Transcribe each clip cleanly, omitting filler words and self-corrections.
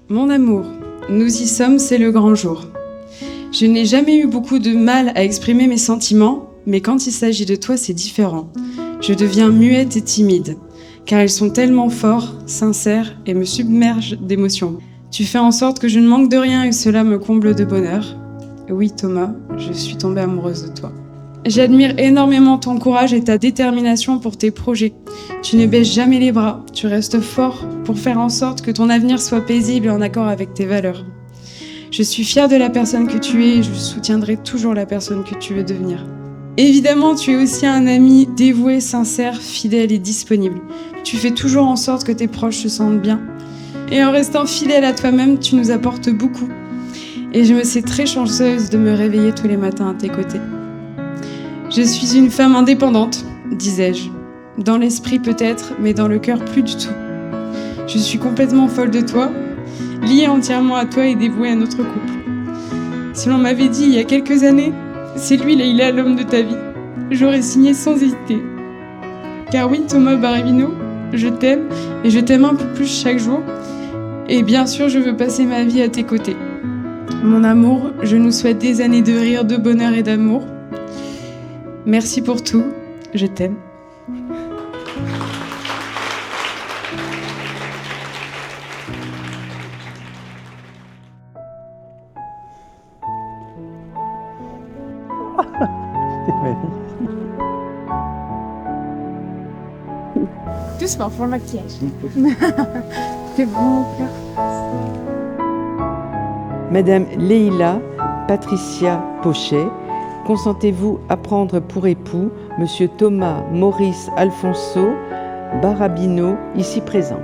Mon amour, nous y sommes, c'est le grand jour. Je n'ai jamais eu beaucoup de mal à exprimer mes sentiments, mais quand il s'agit de toi, c'est différent. Je deviens muette et timide, car ils sont tellement forts, sincères et me submergent d'émotions. Tu fais en sorte que je ne manque de rien et cela me comble de bonheur. Oui, Thomas, je suis tombée amoureuse de toi. J'admire énormément ton courage et ta détermination pour tes projets. Tu ne baisses jamais les bras, tu restes fort pour faire en sorte que ton avenir soit paisible et en accord avec tes valeurs. Je suis fière de la personne que tu es et je soutiendrai toujours la personne que tu veux devenir. Évidemment, tu es aussi un ami dévoué, sincère, fidèle et disponible. Tu fais toujours en sorte que tes proches se sentent bien. Et en restant fidèle à toi-même, tu nous apportes beaucoup. Et je me sais très chanceuse de me réveiller tous les matins à tes côtés. Je suis une femme indépendante, disais-je. Dans l'esprit peut-être, mais dans le cœur plus du tout. Je suis complètement folle de toi, liée entièrement à toi et dévouée à notre couple. Si l'on m'avait dit il y a quelques années, c'est lui Leïla, l'homme de ta vie, j'aurais signé sans hésiter. Car oui, Thomas Barabino, je t'aime et je t'aime un peu plus chaque jour. Et bien sûr, je veux passer ma vie à tes côtés. Mon amour, je nous souhaite des années de rire, de bonheur et d'amour. Merci pour tout, je t'aime. Doucement pour le maquillage. C'est bon. Madame Leïla Patricia Pochet, consentez-vous à prendre pour époux Monsieur Thomas Maurice Alfonso Barabino, ici présent?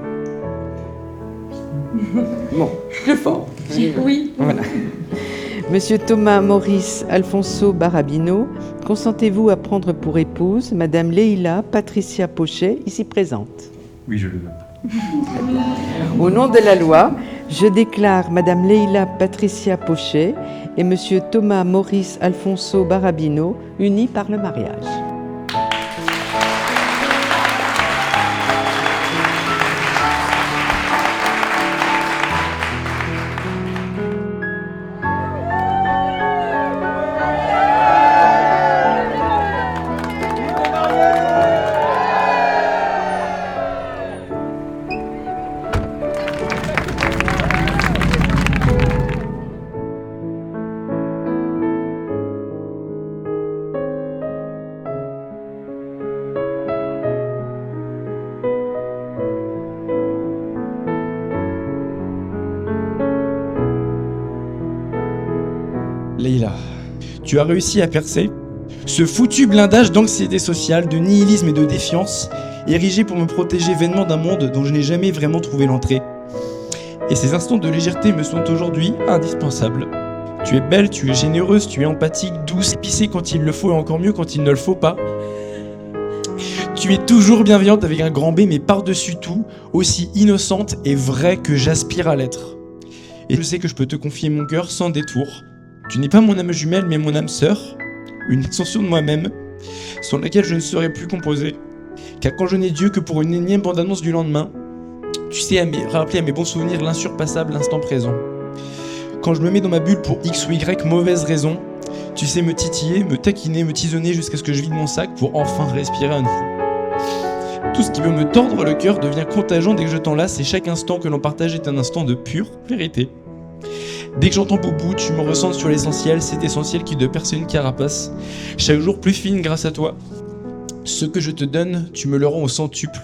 Bon, plus fort. Oui. Voilà. Monsieur Thomas Maurice Alfonso Barabino, consentez-vous à prendre pour épouse Madame Leïla Patricia Pochet, ici présente? Oui, je le veux. Au nom de la loi, je déclare Madame Leïla Patricia Pochet et Monsieur Thomas Maurice Alfonso Barabino unis par le mariage. Leïla, tu as réussi à percer ce foutu blindage d'anxiété sociale, de nihilisme et de défiance, érigé pour me protéger vainement d'un monde dont je n'ai jamais vraiment trouvé l'entrée. Et ces instants de légèreté me sont aujourd'hui indispensables. Tu es belle, tu es généreuse, tu es empathique, douce, épicée quand il le faut et encore mieux quand il ne le faut pas. Tu es toujours bienveillante avec un grand B, mais par-dessus tout, aussi innocente et vraie que j'aspire à l'être. Et je sais que je peux te confier mon cœur sans détour. Tu n'es pas mon âme jumelle, mais mon âme sœur, une extension de moi-même, sans laquelle je ne serais plus composé. Car quand je n'ai Dieu que pour une énième bande-annonce du lendemain, tu sais rappeler à mes bons souvenirs l'insurpassable instant présent. Quand je me mets dans ma bulle pour X ou Y mauvaise raison, tu sais me titiller, me taquiner, me tisonner jusqu'à ce que je vide mon sac pour enfin respirer à nouveau. Tout ce qui veut me tordre le cœur devient contagion dès que je t'enlace et chaque instant que l'on partage est un instant de pure vérité. Dès que j'entends Boubou, tu me ressens sur l'essentiel, cet essentiel qui doit percer une carapace, chaque jour plus fine grâce à toi. Ce que je te donne, tu me le rends au centuple.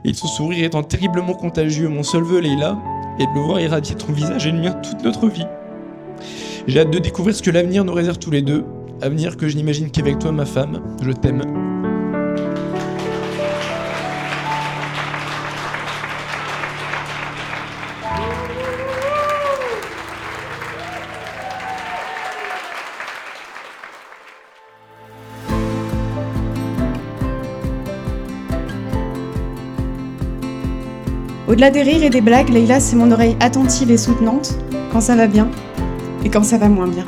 Et ton sourire étant terriblement contagieux, mon seul vœu, Leïla, est de le voir irradier ton visage et le mien toute notre vie. J'ai hâte de découvrir ce que l'avenir nous réserve tous les deux, avenir que je n'imagine qu'avec toi, ma femme, je t'aime. Au-delà des rires et des blagues, Leïla, c'est mon oreille attentive et soutenante quand ça va bien et quand ça va moins bien.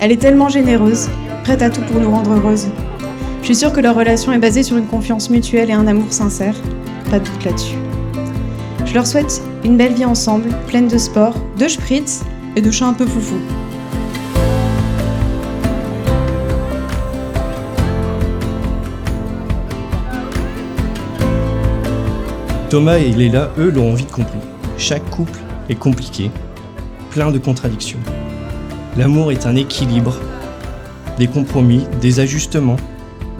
Elle est tellement généreuse, prête à tout pour nous rendre heureuses. Je suis sûre que leur relation est basée sur une confiance mutuelle et un amour sincère. Pas de doute là-dessus. Je leur souhaite une belle vie ensemble, pleine de sport, de spritz et de chats un peu foufou. Thomas et Leila, eux, l'ont vite compris. Chaque couple est compliqué, plein de contradictions. L'amour est un équilibre, des compromis, des ajustements.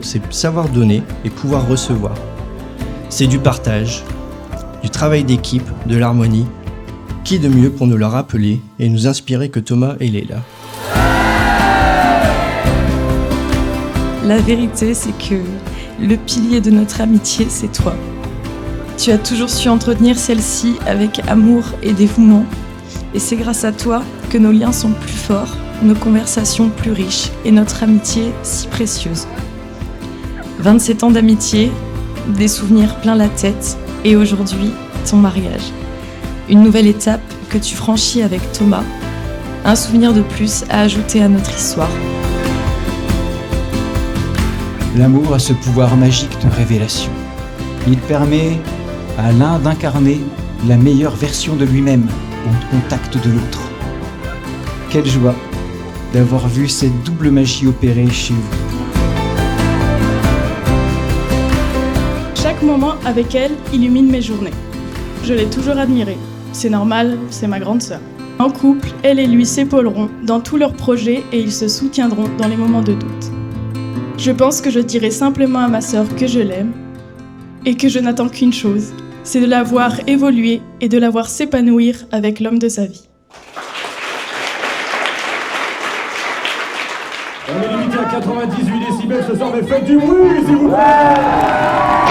C'est savoir donner et pouvoir recevoir. C'est du partage, du travail d'équipe, de l'harmonie. Qui de mieux pour nous le rappeler et nous inspirer que Thomas et Leila? La vérité, c'est que le pilier de notre amitié, c'est toi. Tu as toujours su entretenir celle-ci avec amour et dévouement. Et c'est grâce à toi que nos liens sont plus forts, nos conversations plus riches et notre amitié si précieuse. 27 ans d'amitié, des souvenirs plein la tête et aujourd'hui, ton mariage. Une nouvelle étape que tu franchis avec Thomas. Un souvenir de plus à ajouter à notre histoire. L'amour a ce pouvoir magique de révélation. Il permet à l'un d'incarner la meilleure version de lui-même au contact de l'autre. Quelle joie d'avoir vu cette double magie opérer chez vous. Chaque moment avec elle illumine mes journées. Je l'ai toujours admirée. C'est normal, c'est ma grande sœur. En couple, elle et lui s'épauleront dans tous leurs projets et ils se soutiendront dans les moments de doute. Je pense que je dirai simplement à ma sœur que je l'aime et que je n'attends qu'une chose, c'est de la voir évoluer et de la voir s'épanouir avec l'homme de sa vie. On est limité à 98 décibels ce soir, mais faites du bruit, s'il vous plaît!